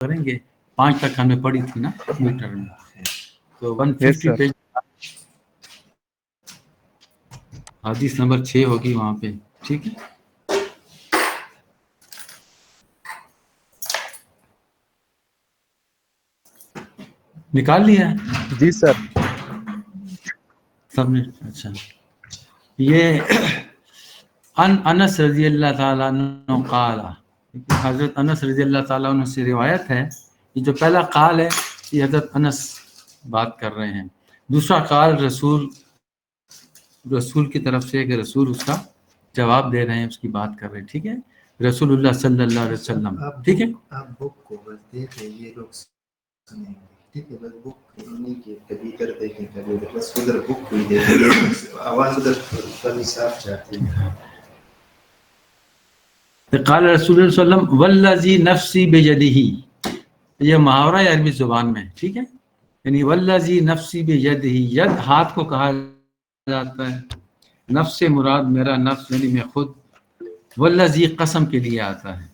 کریں گے 5 تک ہم نے پڑھی تھی نا میٹر میں، تو Yes, 150 sir. پیج حدیث نمبر 6 ہوگی وہاں پہ، ٹھیک ہے. نکال لیا جی سر. سب نے؟ اچھا. یہ انس رضی اللہ تعالیٰ عنہ قال، حضرت انس رضی اللہ تعالیٰ عنہ سے روایت ہے. یہ جو پہلا قال ہے یہ حضرت انس بات کر رہے ہیں. دوسرا قال رسول کی طرف سے کہ رسول اس کا جواب دے رہے ہیں، اس کی بات کر رہے ہیں، ٹھیک ہے. رسول اللہ صلی اللہ علیہ وسلم، ٹھیک ہے. آپ بک کو بس دیکھیں، یہ لوگ سنیں گے، ٹھیک ہے. بس بک نہیں کہ کبھی کرتے کہ کبھی بس ادھر بک کو ہی دیکھیں، آواز ادھر کبھی صاف جاتی ہے. قال رسول اللہ صلی اللہ علیہ وسلم والذی نفسی بیدہ، یہ محاورہ ہے عربی زبان میں، ٹھیک ہے. یعنی والذی نفسی بیدہ، ید ہاتھ کو کہا جاتا ہے، نفس سے مراد میرا نفس یعنی میں خود، والذی قسم کے لیے آتا ہے.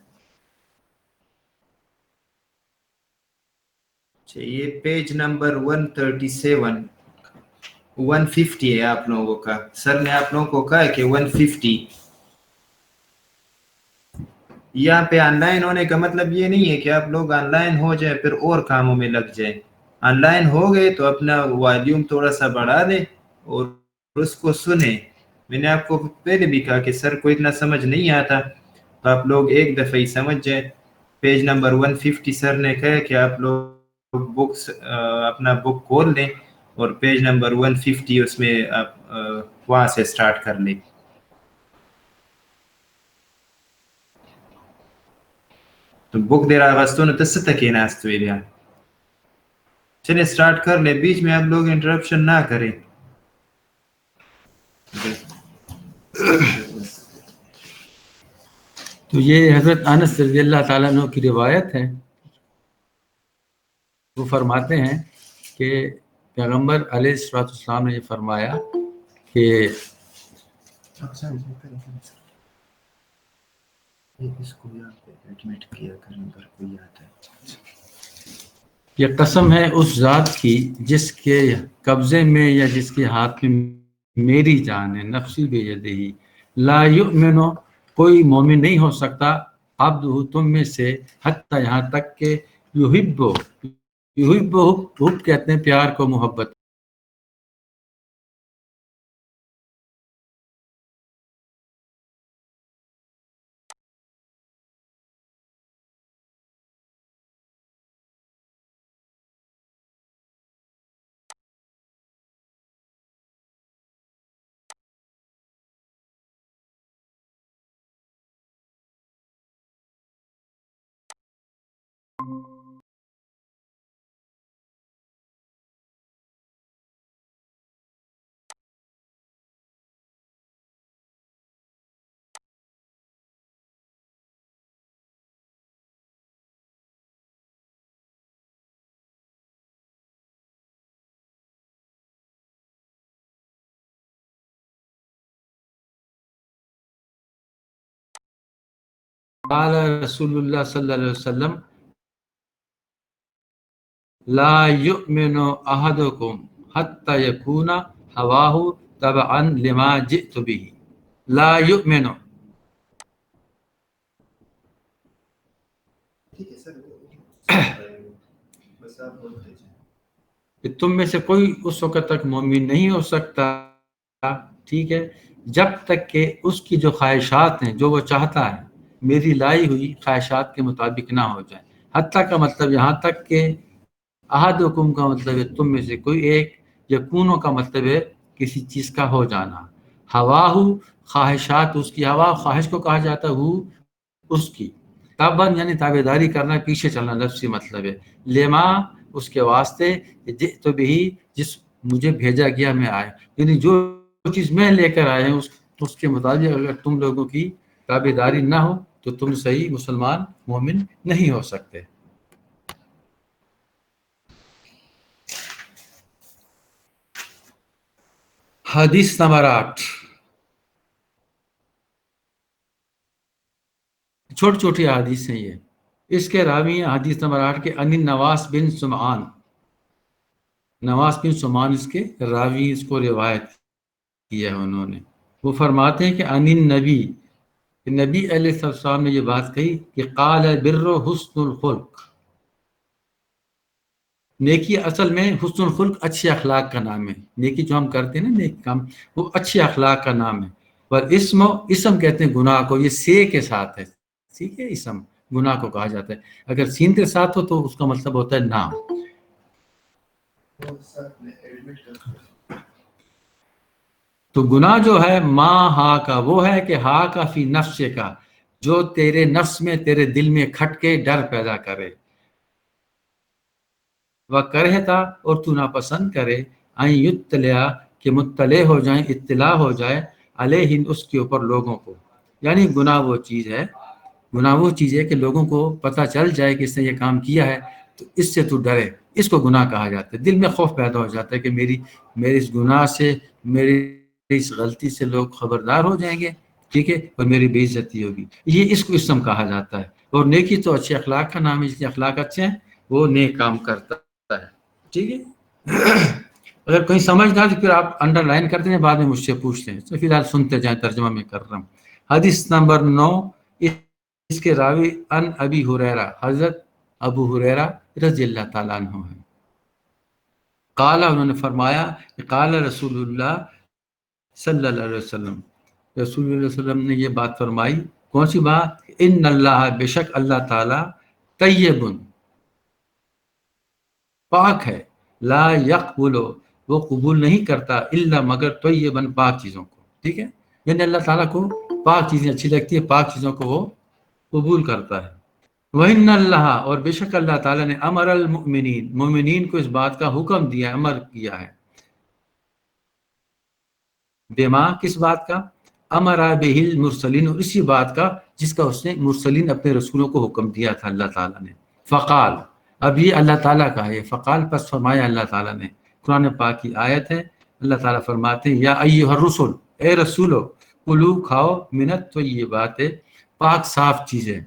یہ پیج نمبر 150 ہے آپ لوگوں کا. سر نے آپ لوگوں کو کہا ہے کہ 150. یہاں پہ آن لائن ہونے کا مطلب یہ نہیں ہے کہ آپ لوگ آن لائن ہو جائیں پھر اور کاموں میں لگ جائیں. آن لائن ہو گئے تو اپنا والیوم تھوڑا سا بڑھا دیں اور اس کو سنیں. میں نے آپ کو پہلے بھی کہا کہ سر کو اتنا سمجھ نہیں آتا تو آپ لوگ ایک دفعہ ہی سمجھ جائیں. پیج نمبر 150 سر نے کہا کہ آپ لوگ بکس اپنا بک کھول لیں اور پیج نمبر 150 اس میں آپ وہاں سے سٹارٹ کر لیں. تو بک دے رہا واسطوں نے تستکی ناست ہوئی لیا. چلے سٹارٹ کر لیں، بیچ میں آپ لوگ انٹرپشن نہ کریں. تو یہ حضرت انس رضی اللہ تعالیٰ عنہ کی روایت ہے. وہ فرماتے ہیں کہ پیغمبر علیہ الصلوۃ والسلام نے یہ فرمایا کہ اس کو یہاں پہ ایڈمٹ کیا کریں اگر کوئی آتا ہے. یہ قسم ہے اس ذات کی جس کے قبضے میں یا جس کے ہاتھ میں میری جان ہے، نفسی بیدہ، لا یؤمن، کوئی مومن نہیں ہو سکتا، عبد تم میں سے، حتی یہاں تک کہ یحب، حب کہتے ہیں پیار کو، محبت. قال رسول اللہ صلی اللہ علیہ وسلم لا یؤمن احدکم حتی یکون ہواہ تبعا لما جئت به. لا یؤمن، ٹھیک ہے سر، بس آپ بولتے جائیں. کہ تم میں سے کوئی اس وقت تک مومن نہیں ہو سکتا، ٹھیک ہے، جب تک کہ اس کی جو خواہشات ہیں، جو وہ چاہتا ہے، میری لائی ہوئی خواہشات کے مطابق نہ ہو جائے. حتیٰ کا مطلب یہاں تک کہ احدکم کا مطلب ہے تم میں سے کوئی ایک، یکونوں کا مطلب ہے کسی چیز کا ہو جانا. ہواہو، خواہشات اس کی، ہوا خواہش کو کہا جاتا ہے، ہو اس کی، تابن یعنی تابعداری کرنا، پیچھے چلنا، لفظی مطلب ہے. لما اس کے واسطے، جئت بہ جس مجھے بھیجا گیا میں آیا، یعنی جو چیز میں لے کر آئے ہیں اس کے مطابق اگر تم لوگوں کی تابعداری نہ ہو تو تم صحیح مسلمان مومن نہیں ہو سکتے. حدیث نمبر 8، چھوٹی چھوٹی حدیث ہیں یہ. اس کے راوی ہیں حدیث نمبر 8 کے ان نواس بن سمعان، نواس بن سمعان اس کے راوی، اس کو روایت کیا ہے انہوں نے. وہ فرماتے ہیں کہ ان نبی، نبی علیہ السلام نے یہ بات کہی کہ قال البر حسن الخلق، نیکی اصل میں حسن الخلق اچھے اخلاق کا نام ہے. نیکی جو ہم کرتے ہیں نا نیک کام، وہ اچھے اخلاق کا نام ہے. اور اسم کہتے ہیں گناہ کو، یہ سے کے ساتھ ہے، ٹھیک ہے، اسم گناہ کو کہا جاتا ہے. اگر سین کے ساتھ ہو تو اس کا مطلب ہوتا ہے نام. تو گناہ جو ہے ما ہا کا، وہ ہے کہ ہا کا فی نفس کا، جو تیرے نفس میں، تیرے دل میں کھٹ کے ڈر پیدا کرے. وہ کرہتا، اور تو ناپسند کرے، این یطلع، کہ مطلع ہو جائیں، اطلاع ہو جائے، علیہم، اس کے اوپر لوگوں کو. یعنی گناہ وہ چیز ہے، گناہ وہ چیز ہے کہ لوگوں کو پتہ چل جائے کہ اس نے یہ کام کیا ہے، تو اس سے تو ڈرے. اس کو گناہ کہا جاتا ہے. دل میں خوف پیدا ہو جاتا ہے کہ میری اس گناہ سے، میری اس غلطی سے لوگ خبردار ہو جائیں گے، ٹھیک ہے، اور میری بے عزتی ہوگی. یہ اس کو اسم کہا جاتا ہے. اور نیکی تو اچھے اخلاق کا نام ہے، جس کے اخلاق اچھے ہیں وہ نیک کام کرتا ہے. ٹھیک ہے. اگر کوئی سمجھ نہ تو پھر آپ انڈر لائن کرتے ہیں، بعد میں مجھ سے پوچھتے ہیں. تو فی الحال سنتے جائیں، ترجمہ میں کر رہا ہوں. حدیث نمبر 9، اس کے راوی ان ابی ہریرہ، حضرت ابو ہریرہ رضی اللہ تعالیٰ عنہ ہیں. قال، انہوں نے فرمایا کہ قال رسول اللہ صلی اللہ علیہ وسلم، رسول اللہ علیہ وسلم نے یہ بات فرمائی. کون سی بات؟ ان اللہ، بے شک اللہ تعالیٰ، طیب، پاک ہے، لا یقبل، وہ قبول نہیں کرتا، الا مگر طیبا، پاک چیزوں کو. ٹھیک ہے، یعنی اللہ تعالیٰ کو پاک چیزیں اچھی لگتی ہے، پاک چیزوں کو وہ قبول کرتا ہے. وَإِنَّ اللَّهَ، اور بے شک اللہ تعالیٰ نے امر المؤمنین، مومنین کو اس بات کا حکم دیا، امر کیا ہے. بما، کس بات کا؟ امر بہ المرسلین، اور اسی بات کا جس کا اس نے مرسلین، اپنے رسولوں کو حکم دیا تھا اللہ تعالیٰ نے. فقال، اب یہ اللہ تعالیٰ کا ہے. فقال، پس فرمایا اللہ تعالیٰ نے. قرآن پاک کی آیت ہے. اللہ تعالیٰ فرماتے ہیں یا ایھا الرسل، اے رسولو، کلو، کھاؤ، من الطیبات، پاک صاف چیزیں،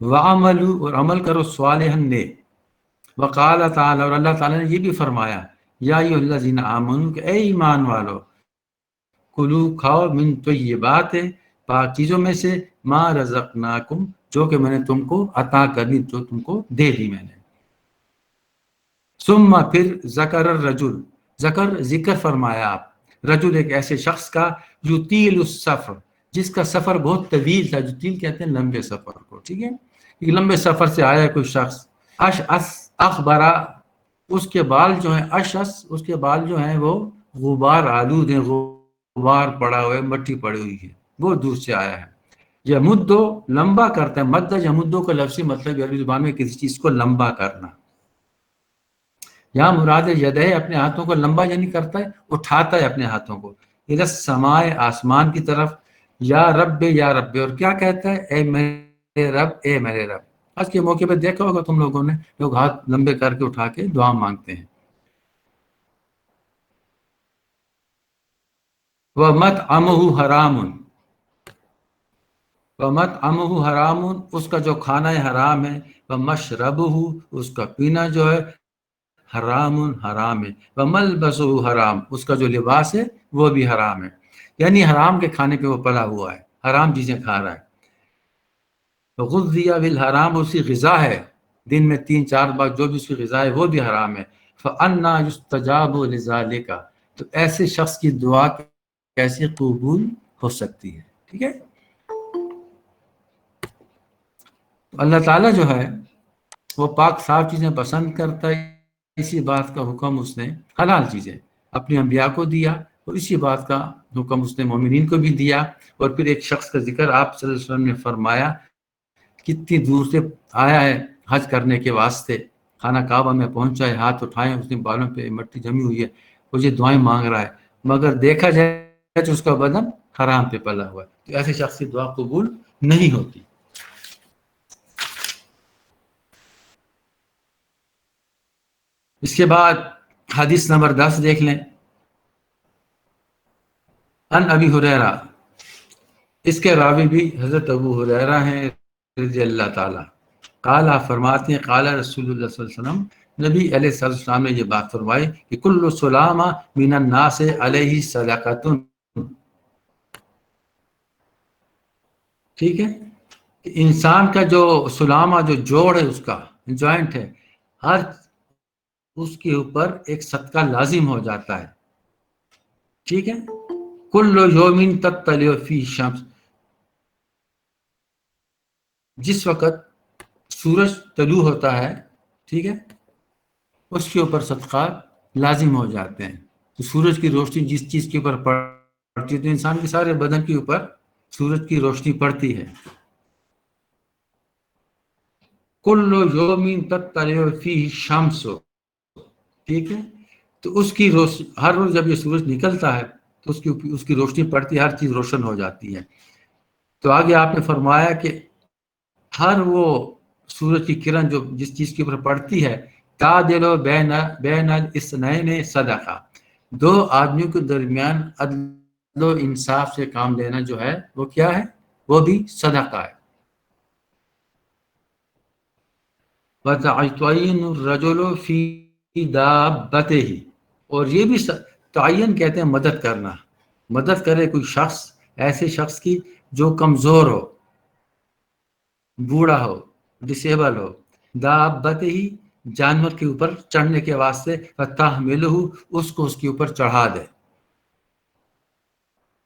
وعملوا، اور عمل کرو، صالحا، نیک. وقال تعالیٰ، اور اللہ تعالیٰ نے یہ بھی فرمایا یا ایھا الذین آمنوا، کہ اے ایمان والو، کلو، کھاؤ، من طیبات، پاک چیزوں میں سے، ما رزقناکم، جو کہ میں نے تم کو عطا کرنی، جو تم کو دے دی میں نے. ثم، پھر، ذکر الرجل، ذکر فرمایا آپ، رجل، ایک ایسے شخص کا، یطیل السفر، جس کا سفر بہت طویل تھا. یطیل کہتے ہیں لمبے سفر کو. ٹھیک ہے، ایک لمبے سفر سے آیا کوئی شخص. اشعث اخبرا، اس کے بال جو ہیں، اشعث، اس کے بال جو ہیں وہ غبار آلود ہیں، غبار پڑا ہوا ہے، مٹی پڑی ہوئی ہے، وہ دور سے آیا ہے. یمدو، لمبا کرتا ہے. مد یمدو کا لفظی مطلب عربی زبان میں کسی چیز کو لمبا کرنا. یہاں مراد یدہ، اپنے ہاتھوں کو لمبا یعنی کرتا ہے، اٹھاتا ہے اپنے ہاتھوں کو، الی السماء، آسمان کی طرف. یا رب، یا رب، اور کیا کہتا ہے؟ اے میرے رب، اے میرے رب. آج کے موقع پہ دیکھا ہوگا تم لوگوں نے، لوگ ہاتھ لمبے کر کے اٹھا کے دعا مانگتے ہیں. وَمَطْعَمُهُ حَرَامٌ، وَمَطْعَمُهُ حَرَامٌ، اس کا جو کھانا ہے حرام ہے. وَمَشْرَبُهُ، اس کا پینا جو ہے حرام، حرام ہے. وَمَلْبَسُهُ حرام، اس کا جو لباس ہے وہ بھی حرام ہے. یعنی حرام کے کھانے پہ وہ پلا ہوا ہے، حرام چیزیں کھا رہا ہے. غُذِّيَ بِالْحَرَام، اس کی غذا ہے، دن میں 3-4 بار جو بھی اس کی غذا ہے وہ بھی حرام ہے. فَأَنَّىٰ يُسْتَجَابُ لِذَٰلِكَ، تو ایسے شخص کی دعا کیسے قبول ہو سکتی ہے؟ ٹھیک ہے. اللہ تعالیٰ جو ہے وہ پاک صاف چیزیں پسند کرتا ہے. اسی بات کا حکم اس نے حلال چیزیں اپنے انبیاء کو دیا، اور اسی بات کا حکم اس نے مومنین کو بھی دیا. اور پھر ایک شخص کا ذکر آپ صلی اللہ علیہ وسلم نے فرمایا، کتنی دور سے آیا ہے حج کرنے کے واسطے، خانہ کعبہ میں پہنچا ہے، ہاتھ اٹھائے، اس نے بالوں پہ مٹی جمی ہوئی ہے، وہ یہ دعائیں مانگ رہا ہے، مگر دیکھا جائے تو اس کا بدن حرام پہ پلا ہوا ہے. تو ایسے شخص کی دعا قبول نہیں ہوتی. اس کے بعد حدیث نمبر 10 دیکھ لیں. ان ابی ہریرہ، اس کے راوی بھی حضرت ابو ہریرہ ہیں رضی اللہ تعالیٰ. قال فرماتے ہیں قال رسول اللہ صلی اللہ علیہ وسلم، نبی علیہ السلام نے یہ بات فرمائی کہ کل سلامہ من الناس علیہ صدقۃ، ٹھیک ہے، کہ انسان کا جو سلامہ جو جوڑ ہے، اس کا جوائنٹ ہے، ہر اس کے اوپر ایک صدقہ لازم ہو جاتا ہے، ٹھیک ہے، کل یوم تطلع فیہ الشمس، جس وقت سورج طلوع ہوتا ہے، ٹھیک ہے، اس کے اوپر صدقہ لازم ہو جاتے ہیں۔ تو سورج کی روشنی جس چیز کے اوپر پڑتی ہے تو انسان کے سارے بدن کے اوپر سورج کی روشنی پڑتی ہے۔ کل یوم تطلع فیہ الشمس، ٹھیک ہے، تو اس کی روشنی ہر روز جب یہ سورج نکلتا ہے تو اس کی روشنی پڑتی ہے، ہر چیز روشن ہو جاتی ہے۔ تو آگے آپ نے فرمایا کہ ہر وہ سورج کی کرن جو جس چیز کے اوپر پڑتی ہے، تعدل بین الاثنین صدقہ، دو آدمیوں کے درمیان عدل و انصاف سے کام لینا جو ہے وہ کیا ہے؟ وہ بھی صدقہ ہے۔ وَتَعْيِنُ الرَّجُلُ فِي دَابَّتِهِ، اور یہ بھی تعین کہتے ہیں مدد کرنا، مدد کرے کوئی شخص، ایسے شخص کی جو کمزور ہو، بوڑھا ہو، ڈسیبل ہو، دابتہ ہی، جانور کے اوپر چڑھنے کے واسطے، فتحملہ، اس کو اس کے اوپر چڑھا دے،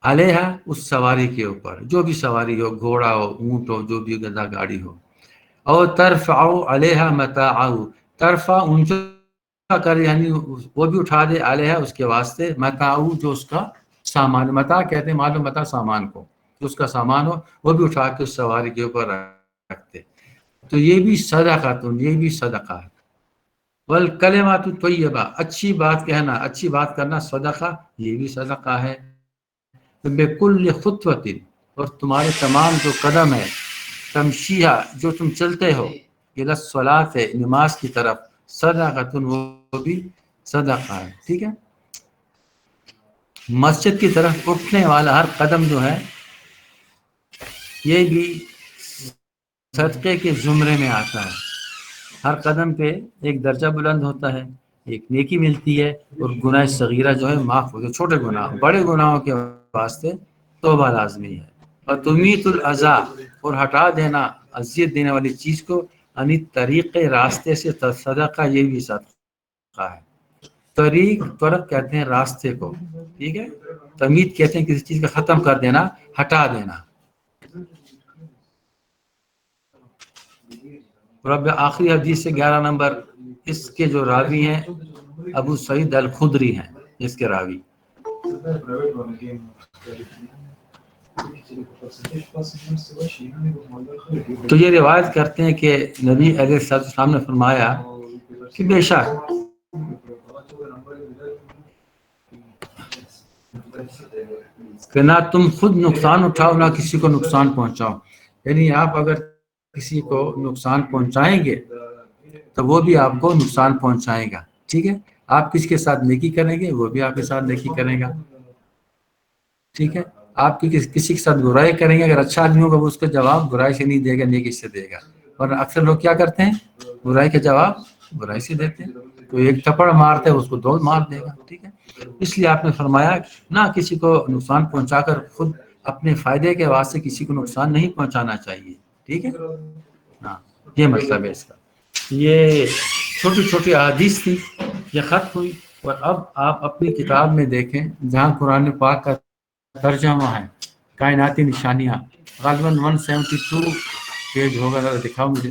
علیہ، اس سواری کے اوپر، جو بھی سواری ہو، گھوڑا ہو، اونٹ ہو، جو بھی گدا گاڑی ہو، اور ترفع علیہ متاعہ، ترفع اونچا کرے، یعنی وہ بھی اٹھا دے، علیہ اس کے واسطے، متاعہ جو اس کا سامان، متاع کہتے ہیں معلوم متاع سامان کو، جو اس کا سامان ہو وہ بھی اٹھا کے اس سواری کے اوپر رکھتے۔ تو یہ بھی صدقہ، یہ بھی صدقہ ہے۔ والکلمات الطیبہ، اچھی بات کہنا، اچھی بات کرنا صدقہ، یہ بھی صدقہ ہے۔ بکل خطوۃ، اور تمہارے تمام جو قدم ہے، تمشیہ جو تم چلتے ہو، الی الصلاۃ، نماز کی طرف، صدقۃ، وہ بھی صدقہ ہے، ٹھیک ہے۔ مسجد کی طرف اٹھنے والا ہر قدم جو ہے یہ بھی صدقے کے زمرے میں آتا ہے۔ ہر قدم پہ ایک درجہ بلند ہوتا ہے، ایک نیکی ملتی ہے، اور گناہ صغیرہ جو ہے معاف ہوتے، چھوٹے گناہ، بڑے گناہوں کے واسطے توبہ لازمی ہے۔ اور تمیت الاذی، اور ہٹا دینا اذیت دینے والی چیز کو، یعنی طریقے، راستے سے، صدقہ، یہ بھی صدقہ ہے۔ طرق کہتے ہیں راستے کو، ٹھیک ہے، تمیت کہتے ہیں کسی چیز کا ختم کر دینا، ہٹا دینا۔ رب آخری حدیث سے 11 نمبر، اس کے جو راوی ہیں ابو سعید الخدری ہیں اس کے راوی۔ تو یہ روایت کرتے ہیں کہ نبی علیہ السلام نے فرمایا کہ بے شک کہ نہ تم خود نقصان اٹھاؤ، نہ کسی کو نقصان پہنچاؤ، یعنی آپ اگر کسی کو نقصان پہنچائیں گے تو وہ بھی آپ کو نقصان پہنچائے گا، ٹھیک ہے۔ آپ کسی کے ساتھ نیکی کریں گے، وہ بھی آپ کے ساتھ نیکی کرے گا، ٹھیک ہے۔ آپ کی کسی کے ساتھ برائی کریں گے، اگر اچھا آدمی ہوگا وہ اس کا جواب برائی سے نہیں دے گا، نیکی سے دے گا، اور اکثر لوگ کیا کرتے ہیں، برائی کا جواب برائی سے دیتے ہیں، تو ایک تھپڑ مارتے ہیں اس کو دو مار دے گا، ٹھیک ہے۔ اس لیے آپ نے فرمایا نہ کسی کو نقصان پہنچا کر خود اپنے فائدے کے واسطے کسی کو نقصان نہیں پہنچانا چاہیے، ٹھیک ہے۔ ہاں، یہ مطلب ہے اس کا۔ یہ چھوٹی چھوٹی احادیث تھی، یہ ختم ہوئی، اور اب آپ اپنی کتاب میں دیکھیں جہاں قرآن پاک کا ترجمہ ہے، کائناتی نشانیاں، غالباً 172 پیج ہوگا، ذرا دکھاؤ مجھے۔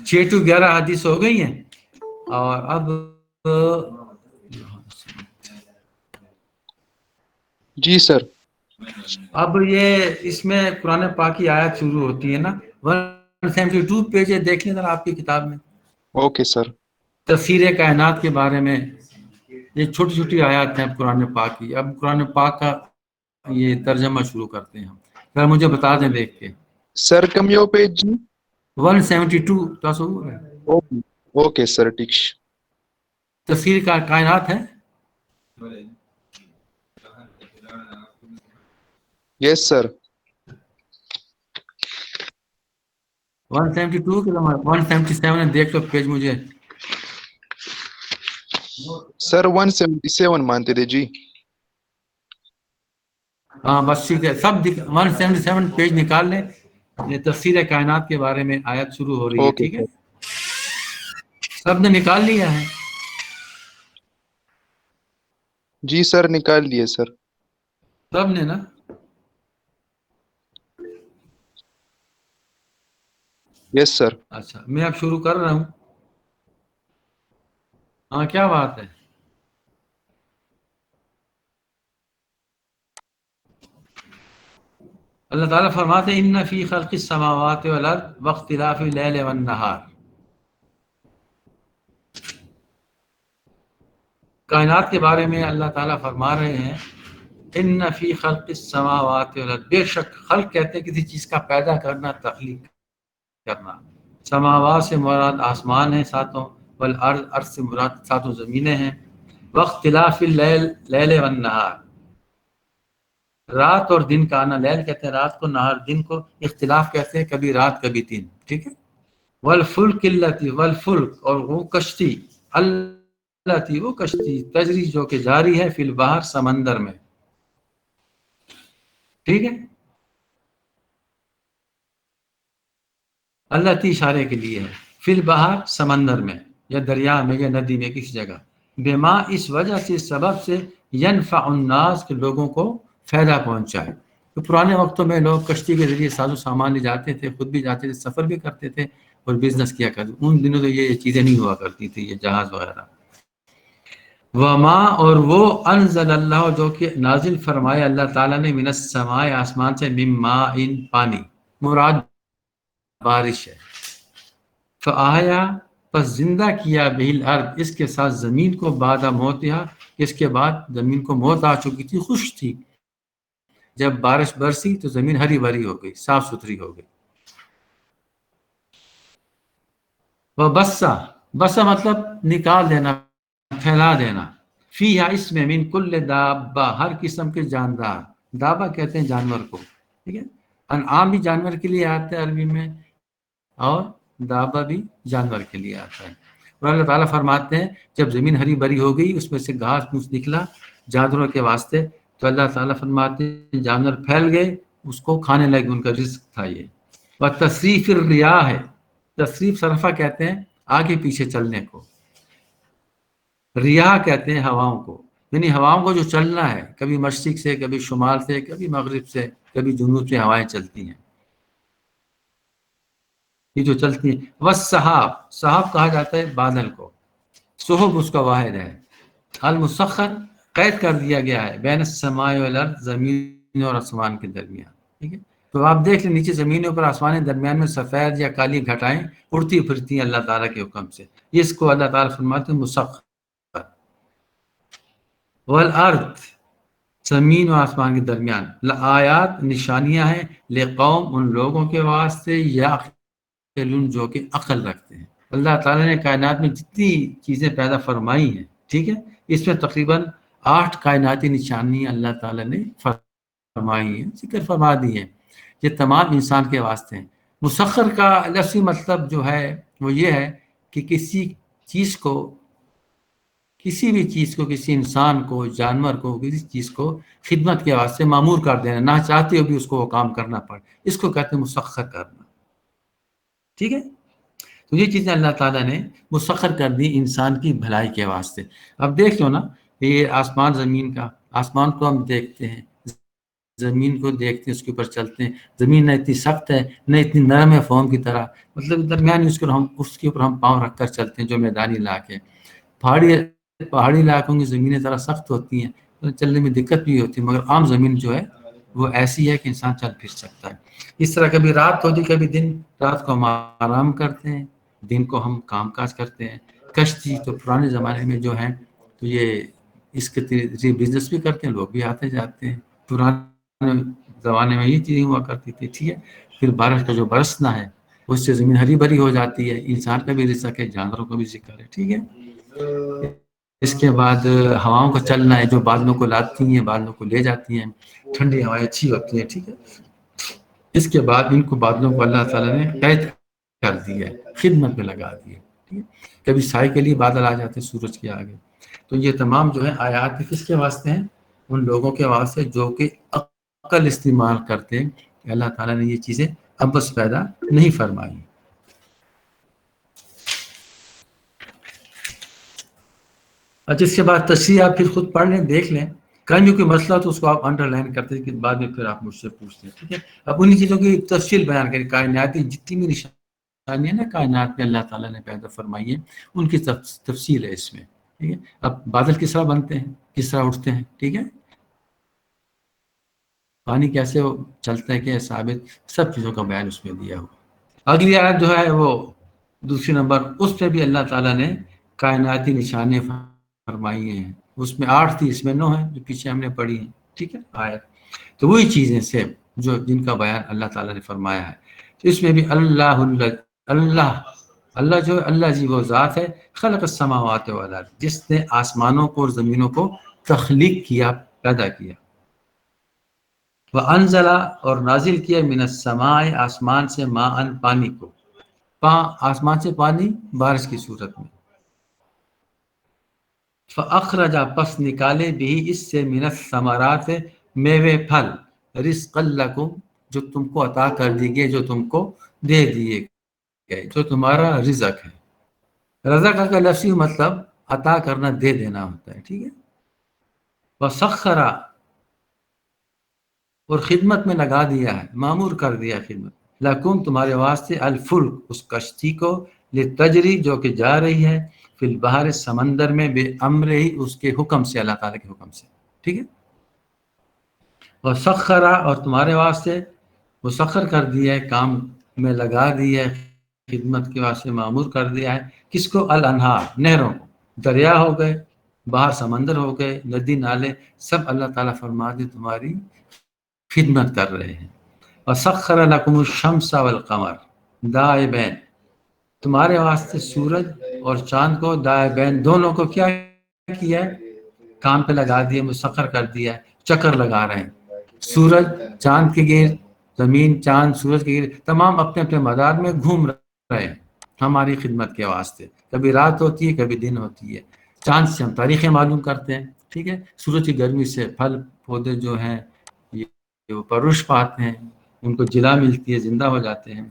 چھ ٹو 11 حدیث ہو گئی ہیں، اور اب جی سر، اب یہ اس میں قرآن پاک کی آیت شروع ہوتی ہے نا، 172 پیج ہے، دیکھ لیں ذرا آپ کی کتاب میں. Okay sir. تفسیر کائنات کے بارے میں یہ چھوٹی چھوٹی آیات ہیں قرآن پاک کی. اب قرآن پاک کا یہ ترجمہ شروع کرتے ہیں ہم. ذرا مجھے بتا دیں دیکھ کے. سر کم یو پیج جی 172 تصور ہے. اوکے سر ٹھیک. تفسیر کا کائنات ہے. یس سر. 172 کے 177 ہے، دیکھ لو پیج مجھے. سر 177 مانتے تھے جی. ہاں بس ٹھیک ہے، سب 177 پیج نکال لیں. یہ تفسیر کائنات کے بارے میں آیت شروع ہو رہی ہے. اوکے ٹھیک ہے، سب نے نکال لیا ہے. جی سر نکال لیے سر. سب نے نا. یس سر. اچھا میں اب شروع کر رہا ہوں. ہاں کیا بات ہے. اللہ تعالیٰ فرماتے ہیں ان فی خلق السماوات والارض واختلاف اللیل والنہار. کائنات کے بارے میں اللہ تعالیٰ فرما رہے ہیں ان فی خلق السماوات والارض، بے شک خلق کہتے ہیں کسی چیز کا پیدا کرنا، تخلیق کرنا. سماوات سے مراد آسمان ہے ساتوں، والارض ارض سے مراد ساتوں زمینیں ہیں. واختلاف اللیل والنہار، رات اور دن کا آنا. لیل کہتے ہیں رات کو، نہار دن کو. اختلاف کہتے ہیں کبھی رات کبھی دن. ٹھیک ہے. والفلک التی، والفلک اور وہ کشتی، التی وہ کشتی، تجری جو کہ جاری ہے، فی البحر سمندر میں. ٹھیک ہے. التی اشارے کے لیے ہے، فی البحر سمندر میں یا دریا میں یا ندی میں کسی جگہ. بما اس وجہ سے، سبب سے، ینفع الناس کے لوگوں کو فائدہ پہنچائے. تو پرانے وقتوں میں لوگ کشتی کے ذریعے ساز و سامان لے جاتے تھے، خود بھی جاتے تھے، سفر بھی کرتے تھے اور بزنس کیا کرتے. ان دنوں تو یہ چیزیں نہیں ہوا کرتی تھی، یہ جہاز وغیرہ. وما اور وہ انزل اللہ جو کہ نازل فرمایا اللہ تعالیٰ نے، من السماء آسمان سے، من ماء پانی، مراد بارش ہے. فآیا پس زندہ کیا بہ الارض اس کے ساتھ زمین کو، بعد موتہا اس کے بعد زمین کو موت آ چکی تھی، خشک تھی. جب بارش برسی تو زمین ہری بھری ہو گئی، صاف ستھری ہو گئی. وبسا، بسا مطلب نکال دینا، پھیلا دینا. فیہا اس میں، من کل دابہ ہر قسم کے جاندار. دابہ کہتے ہیں جانور کو. ٹھیک ہے. انعام بھی جانور کے لیے آتا ہے عربی میں، اور دابہ بھی جانور کے لیے آتا ہے. اور اللہ تعالیٰ فرماتے ہیں جب زمین ہری بھری ہو گئی، اس میں سے گھاس پھوس نکلا جانوروں کے واسطے، تو اللہ تعالیٰ فرماتے ہیں جانور پھیل گئے، اس کو کھانے لگے، ان کا رزق تھا یہ. وتصریف الریاح ہے، تصریف صرفہ کہتے ہیں آگے پیچھے چلنے کو. ریاح کہتے ہیں ہواؤں کو، یعنی ہواؤں کو جو چلنا ہے، کبھی مشرق سے، کبھی شمال سے، کبھی مغرب سے، کبھی جنوب سے ہوائیں چلتی ہیں، یہ جو چلتی ہیں. والسحاب، سحاب کہا جاتا ہے بادل کو. سحب اس کا واحد ہے. المسخر قید کر دیا گیا ہے، بین السماء والارض زمین اور آسمان کے درمیان. ٹھیک ہے. تو آپ دیکھ لیں نیچے زمین اور آسمان درمیان میں سفید یا کالی گھٹائیں اڑتی پھرتی ہیں اللہ تعالیٰ کے حکم سے. اس کو اللہ تعالیٰ فرماتے ہیں مسخر. والارض زمین و آسمان کے درمیان، لآیات نشانیاں ہیں، لقوم ان لوگوں کے واسطے، یعقلون جو کہ عقل رکھتے ہیں. اللہ تعالیٰ نے کائنات میں جتنی چیزیں پیدا فرمائی ہیں، ٹھیک ہے، اس میں تقریباً 8 کائناتی نشانیاں اللہ تعالیٰ نے فرمائی ہیں، ذکر فرما دی ہیں. یہ تمام انسان کے واسطے ہیں. مسخر کا لفظی مطلب جو ہے وہ یہ ہے کہ کسی بھی چیز کو، کسی انسان کو، جانور کو، کسی چیز کو خدمت کے واسطے مامور کر دینا، نہ چاہتے ہو بھی اس کو وہ کام کرنا پڑے، اس کو کہتے ہیں مسخر کرنا. ٹھیک ہے. تو یہ چیزیں اللہ تعالیٰ نے مسخر کر دی انسان کی بھلائی کے واسطے. اب دیکھ لو نا، یہ آسمان زمین کا، آسمان کو ہم دیکھتے ہیں، زمین کو دیکھتے ہیں، اس کے اوپر چلتے ہیں. زمین نہ اتنی سخت ہے نہ اتنی نرم ہے فوم کی طرح، مطلب درمیانی اس کے اوپر ہم پاؤں رکھ کر چلتے ہیں. جو میدانی علاقے، پہاڑی علاقوں کی زمینیں ذرا سخت ہوتی ہیں، چلنے میں دقت بھی ہوتی ہے، مگر عام زمین جو ہے وہ ایسی ہے کہ انسان چل پھر سکتا ہے. اس طرح کبھی رات ہوتی کبھی دن، رات کو ہم آرام کرتے ہیں، دن کو ہم کام کاج کرتے ہیں. کشتی تو پرانے زمانے میں جو ہے تو یہ اس کے ذریعے بزنس بھی کرتے ہیں، لوگ بھی آتے جاتے ہیں. پرانے زمانے میں یہ چیزیں ہوا کرتی تھی. ٹھیک ہے، پھر بارش کا جو برسنا ہے اس سے زمین ہری بھری ہو جاتی ہے، انسان کا بھی رزق ہے، جانوروں کا بھی ذکر ہے. ٹھیک ہے، اس کے بعد ہواؤں کا چلنا ہے جو بادلوں کو لاتی ہیں، بادلوں کو لے جاتی ہیں، ٹھنڈی ہوائیں اچھی ہوتی ہیں. ٹھیک ہے، اس کے بعد ان کو بادلوں کو اللہ تعالیٰ نے قید کر دیا ہے، خدمت میں لگا دیا. ٹھیک ہے، کبھی سائے کے لیے بادل آ جاتے ہیں سورج کے آگے. تو یہ تمام جو ہے آیات کس کے واسطے ہیں؟ ان لوگوں کے واسطے جو کہ عقل استعمال کرتے ہیں کہ اللہ تعالیٰ نے یہ چیزیں ابس پیدا نہیں فرمائی. اچھا، اس کے بعد تشریح آپ پھر خود پڑھ لیں، دیکھ لیں. کہیں کوئی مسئلہ تو اس کو آپ انڈر لائن کرتے ہیں کہ بعد میں پھر آپ مجھ سے پوچھتے ہیں. ٹھیک ہے، اب انہیں چیزوں کی تفصیل بیان کریں. کائناتی جتنی بھی نشانیاں نا کائنات میں اللہ تعالیٰ نے پیدا فرمائی ہے، ان کی تفصیل ہے اس میں. ٹھیک ہے، اب بادل کس طرح بنتے ہیں، کس طرح اٹھتے ہیں. ٹھیک ہے، پانی کیسے چلتا ہے، کیا ثابت، سب چیزوں کا بیان اس میں دیا ہوا. اگلی آیت جو ہے وہ دوسری نمبر، اس پہ بھی اللہ تعالیٰ نے کائناتی نشانیاں فرمائی ہیں. اس میں 8 تھی، اس میں 9 ہیں جو پیچھے ہم نے پڑھی ہیں. ٹھیک ہے آیت، تو وہی چیزیں سے جو جن کا بیان اللہ تعالیٰ نے فرمایا ہے. تو اس میں بھی اللہ جو اللہ جی وہ ذات ہے، خلق السماوات والارض، جس نے آسمانوں کو اور زمینوں کو تخلیق کیا، پیدا کیا. وَأَنزَلَ اور نازل کیا من السماء آسمان سے ماء پانی کو، آسمان سے پانی بارش کی صورت میں. فَأَخْرَجَ پس نکالے بھی اس سے من الثمرات میوے پھل، رزقا لکم جو تم کو عطا کر دی گئے، جو تم کو دے دیے گئے، جو تمہارا رزق ہے. رزق کا لفظی مطلب عطا کرنا، دے دینا ہوتا ہے. ٹھیک ہے، وَسَخَّرَ اور خدمت میں لگا دیا ہے، معمور کر دیا خدمت، لکم تمہارے واسطے، الفلک اس کشتی کو، لتجری جو کہ جا رہی ہے، فی البحر سمندر میں، بے امر ہی اس کے حکم سے، اللہ تعالیٰ کے حکم سے. ٹھیک ہے، اور سخرا اور تمہارے واسطے مسخر کر دیا ہے، کام میں لگا دیا ہے، خدمت کے واسطے معمور کر دیا ہے. کس کو؟ الانہار، نہروں کو. دریا ہو گئے، باہر سمندر ہو گئے، ندی نالے، سب اللہ تعالیٰ فرما دے تمہاری خدمت کر رہے ہیں. وَسَخَّرَ لَكُمُ الشَّمْسَ وَالْقَمَرَ دائبین، تمہارے واسطے سورج اور چاند کو، دائبین دونوں کو کیا کیا ہے؟ کام پہ لگا دیا، مسخر کر دیا ہے، چکر لگا رہے ہیں. سورج چاند کے گرد، زمین چاند سورج کے گرد، تمام اپنے اپنے مدار میں گھوم رہے ہیں ہماری خدمت کے واسطے. کبھی رات ہوتی ہے، کبھی دن ہوتی ہے. چاند سے ہم تاریخیں معلوم کرتے ہیں. ٹھیک ہے، سورج کی گرمی سے پھل پودے جو ہیں وہ پرورش پاتے ہیں، ان کو جلا ملتی ہے، زندہ ہو جاتے ہیں.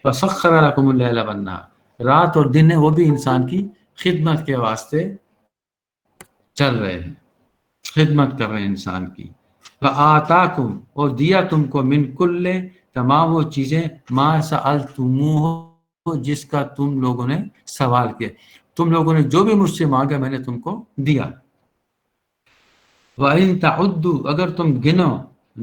فَسَخَّرَ لَكُمُ اللَّيْلَ وَالنَّهَارَ، رات اور دن ہے وہ بھی انسان کی خدمت کے واسطے چل رہے ہیں، خدمت کر رہے ہیں انسان کی. وَآتَاكُمْ اور دیا تم کو، من کل تمام وہ چیزیں، ما سألتموہ جس کا تم لوگوں نے سوال کیا، تم لوگوں نے جو بھی مجھ سے مانگا میں نے تم کو دیا. وَإِن تَعُدُّوا اگر تم گنو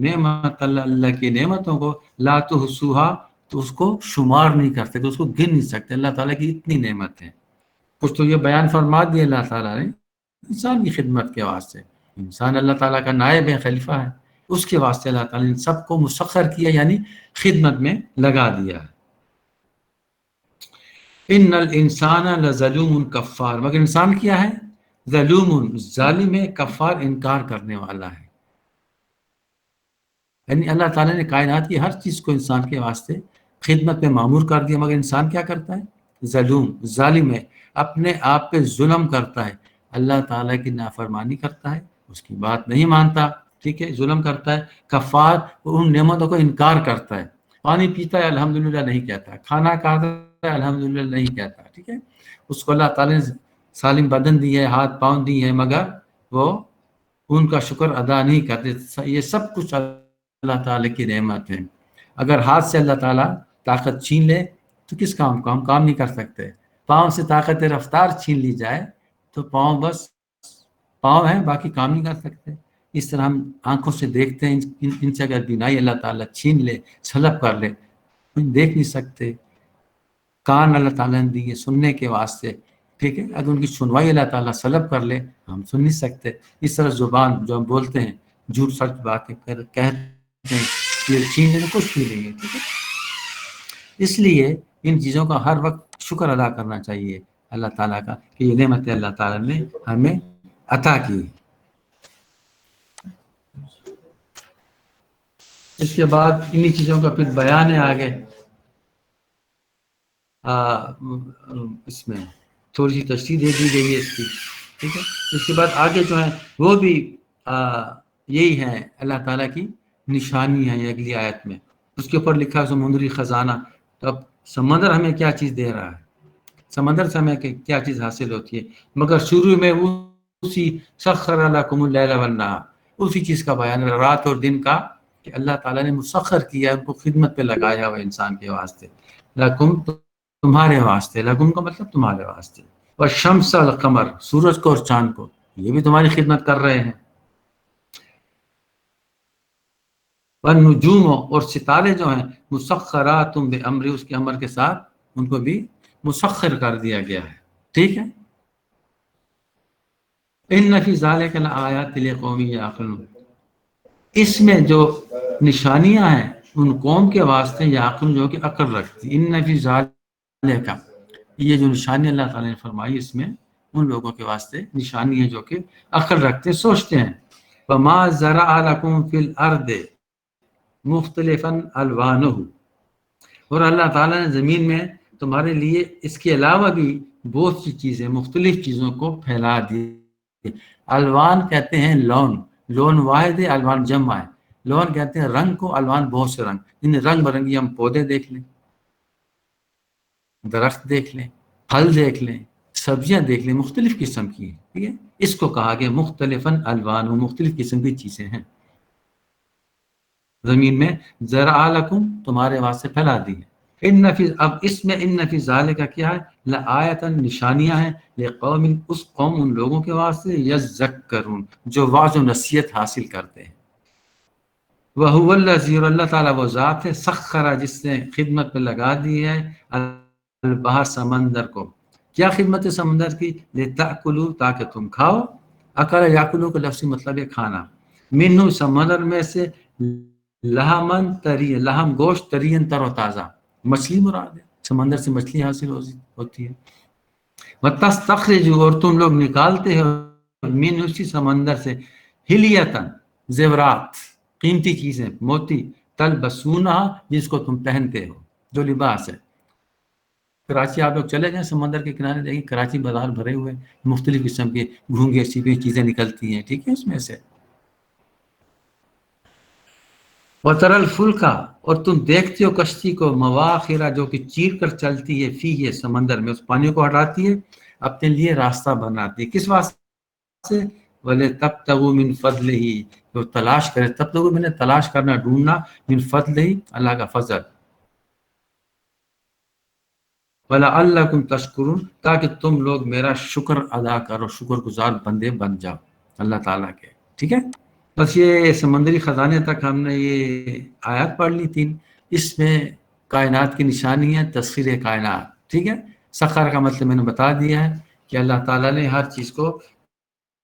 نعمت اللہ کی نعمتوں کو، لا تحصوها تو اس کو شمار نہیں کرتے، تو اس کو گن نہیں سکتے. اللہ تعالیٰ کی اتنی نعمت ہے. کچھ تو یہ بیان فرما دیا اللہ تعالیٰ نے انسان کی خدمت کے واسطے. انسان اللہ تعالیٰ کا نائب ہے، خلیفہ ہے، اس کے واسطے اللہ تعالیٰ نے سب کو مسخر کیا، یعنی خدمت میں لگا دیا ہے. ان الانسان لظلوم کفار، مگر انسان کیا ہے؟ ظلوم، ظالم ہے، کفار، انکار کرنے والا ہے. یعنی اللہ تعالیٰ نے کائنات کی ہر چیز کو انسان کے واسطے خدمت میں معمور کر دیا، مگر انسان کیا کرتا ہے؟ ظلوم، ظالم ہے، اپنے آپ پہ ظلم کرتا ہے، اللہ تعالیٰ کی نافرمانی کرتا ہے، اس کی بات نہیں مانتا. ٹھیک ہے، ظلم کرتا ہے. کفار، ان نعمتوں کو انکار کرتا ہے. پانی پیتا ہے الحمدللہ نہیں کہتا، کھانا کھاتا ہے الحمدللہ نہیں کہتا. ٹھیک ہے، اس کو اللہ تعالیٰ نے سالم بدن دی ہے، ہاتھ پاؤں دی ہے، مگر وہ ان کا شکر ادا نہیں کرتے. یہ سب کچھ اللہ تعالیٰ کی نعمت ہے. اگر ہاتھ سے اللہ تعالیٰ طاقت چھین لے تو کس کام کو ہم کام نہیں کر سکتے. پاؤں سے طاقت رفتار چھین لی جائے تو پاؤں بس پاؤں ہیں، باقی کام نہیں کر سکتے. اس طرح ہم آنکھوں سے دیکھتے ہیں، ان سے اگر بینائی اللہ تعالیٰ چھین لے، سلب کر لے، ہم دیکھ نہیں سکتے. کان اللہ تعالیٰ نے دیے سننے کے واسطے، ٹھیک ہے، اگر ان کی سنوائی اللہ تعالیٰ سلب کر لے ہم سن نہیں سکتے. اس طرح زبان جو ہم بولتے ہیں، جھوٹ سچ باتیں کہتے ہیں، یہ چھین لینا کچھ بھی نہیں ہے، ٹھیک ہے. اس لیے ان چیزوں کا ہر وقت شکر ادا کرنا چاہیے اللہ تعالیٰ کا کہ یہ نعمت اللہ تعالیٰ نے ہمیں عطا کی. اس کے بعد انہی چیزوں کا پھر بیان ہے آگے. اس میں تھوڑی سی تشریح دے دی گئی ہے اس کی، ٹھیک ہے. اس کے بعد آگے جو ہے وہ بھی یہی ہے اللہ تعالیٰ کی نشانی ہے اگلی آیت میں. اس کے اوپر لکھا ہے سمندری خزانہ. تو اب سمندر ہمیں کیا چیز دے رہا ہے، سمندر سے ہمیں کیا چیز حاصل ہوتی ہے، مگر شروع میں اسی سخر لکم اللیل والنہار، اسی چیز کا بیان ہے، رات اور دن کا، کہ اللہ تعالیٰ نے مسخر کیا ہے، ان کو خدمت پہ لگایا ہوا انسان کے واسطے. لکم تمہارے واسطے، لکم کا مطلب تمہارے واسطے. والشمس والقمر، سورج کو اور چاند کو، یہ بھی تمہاری خدمت کر رہے ہیں. والنجوم، اور ستارے جو ہیں، مسخرات بامر، اس کے امر کے ساتھ ان کو بھی مسخر کر دیا گیا ہے، ٹھیک ہے. ان فی ذلک لآیات لقوم یعقلون، اس میں جو نشانیاں ہیں ان قوم کے واسطے یعقلون جو کہ عقل رکھتی. ان فی ذلک، یہ جو نشانی اللہ تعالیٰ نے فرمائی اس میں ان لوگوں کے واسطے نشانی ہے جو کہ عقل رکھتے سوچتے ہیں. وما زرع لکم فی الارض مختلفا الوانہ، اور اللہ تعالیٰ نے زمین میں تمہارے لیے اس کے علاوہ بھی بہت سی چیزیں، مختلف چیزوں کو پھیلا دی. الوان کہتے ہیں لون، لون واحد ہے، الوان جمع ہے. لون کہتے ہیں رنگ کو، الوان بہت سے رنگ. ان رنگ برنگی ہم پودے دیکھ لیں، درخت دیکھ لیں، پھل دیکھ لیں، سبزیاں دیکھ لیں، مختلف قسم کی ہیں، ٹھیک ہے. اس کو کہا گیا مختلفاً الوان، مختلف قسم کی چیزیں ہیں زمین میں. زرع لکم، تمہارے واسطے پھیلا دی ہے. اب اس میں ان فی ذالک کا کیا ہے، لآیۃ، نشانیاں ہیں، لقوم، اس قوم، ان لوگوں کے واسطے، یذکرون، جو واعظ و نصیحت حاصل کرتے ہیں. وہو الذی، اور اللہ تعالیٰ وہ ذات ہے، سخر، جس نے خدمت پہ لگا دی ہے، البحر، سمندر کو. کیا خدمت ہے سمندر کی، لتأکلوا، تاکہ تم کھاؤ. اکل یاکلوا کا لفظی مطلب ہے کھانا. منہ، سمندر میں سے، لحمن طری، لحم گوشت، طرین تر و تازہ، مچھلی مراد ہے، سمندر سے مچھلی حاصل ہوتی ہے. وتستخرجوا، اور تم لوگ نکالتے ہو، من، اسی سمندر سے، حلیتن، زیورات، قیمتی چیزیں، موتی، تلبسونہا، جس کو تم پہنتے ہو، جو لباس ہے. کراچی آپ لوگ چلے جائیں سمندر کے کنارے، دیکھیں کراچی بازار بھرے ہوئے، مختلف قسم کے گھونگے سیپے چیزیں نکلتی ہیں، ٹھیک ہے، اس میں سے. وَتَرَى الْفُلْكَ، اور تم دیکھتے ہو کشتی کو، مواخر، جو کہ چیر کر چلتی ہے، فیہ، سمندر میں، اس پانی کو ہٹاتی ہے، اپنے لیے راستہ بناتی ہے. کس واسطے، وَلِتَبْتَغُوا مِنْ فَضْلِهِ، جو تلاش کرے، تبتغوا میں نے تلاش کرنا، ڈھونڈنا، من فضلہ، اللہ کا فضل. وَلَعَلَّكُمْ تَشْكُرُونَ، تاکہ تم لوگ میرا شکر ادا کرو، شکر گزار بندے بن جاؤ اللہ تعالیٰ کے، ٹھیک ہے. بس یہ سمندری خزانے تک ہم نے یہ آیات پڑھ لی تھی. اس میں کائنات کی نشانی ہے، تسخیر کائنات، ٹھیک ہے. سخر کا مطلب میں نے بتا دیا ہے کہ اللہ تعالیٰ نے ہر چیز کو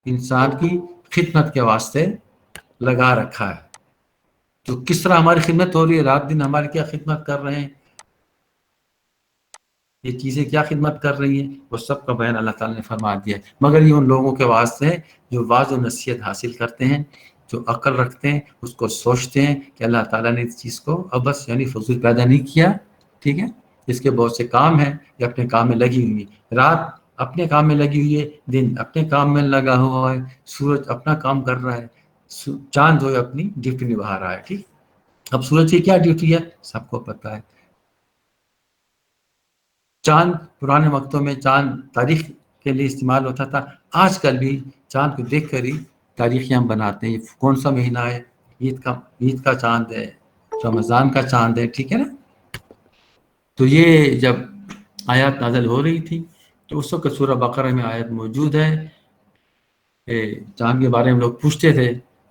انسان کی خدمت کے واسطے لگا رکھا ہے. تو کس طرح ہماری خدمت ہو رہی ہے، رات دن ہماری کیا خدمت کر رہے ہیں، یہ چیزیں کیا خدمت کر رہی ہیں، وہ سب کا بیان اللہ تعالیٰ نے فرما دیا ہے. مگر یہ ان لوگوں کے واسطے ہے جو واعظ و نصیحت حاصل کرتے ہیں، جو عقل رکھتے ہیں، اس کو سوچتے ہیں کہ اللہ تعالیٰ نے اس چیز کو ابس یعنی فضول پیدا نہیں کیا، ٹھیک ہے. اس کے بہت سے کام ہیں، یہ اپنے کام میں لگی ہوئی ہے. رات اپنے کام میں لگی ہوئی ہے، دن اپنے کام میں لگا ہوا ہے، سورج اپنا کام کر رہا ہے، چاند جو ہے اپنی ڈیوٹی نبھا رہا ہے، ٹھیک. اب سورج کی کیا ڈیوٹی ہے سب کو پتہ ہے. چاند پرانے وقتوں میں چاند تاریخ کے لیے استعمال ہوتا تھا، آج کل بھی چاند کو دیکھ کر ہی تاریخیں ہم بناتے ہیں. یہ کون سا مہینہ ہے، عید کا چاند ہے، رمضان کا چاند ہے، ٹھیک ہے نا. تو یہ جب آیات نازل ہو رہی تھی تو اس وقت سورہ بقرہ میں آیت موجود ہے، چاند کے بارے میں لوگ پوچھتے تھے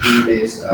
3 days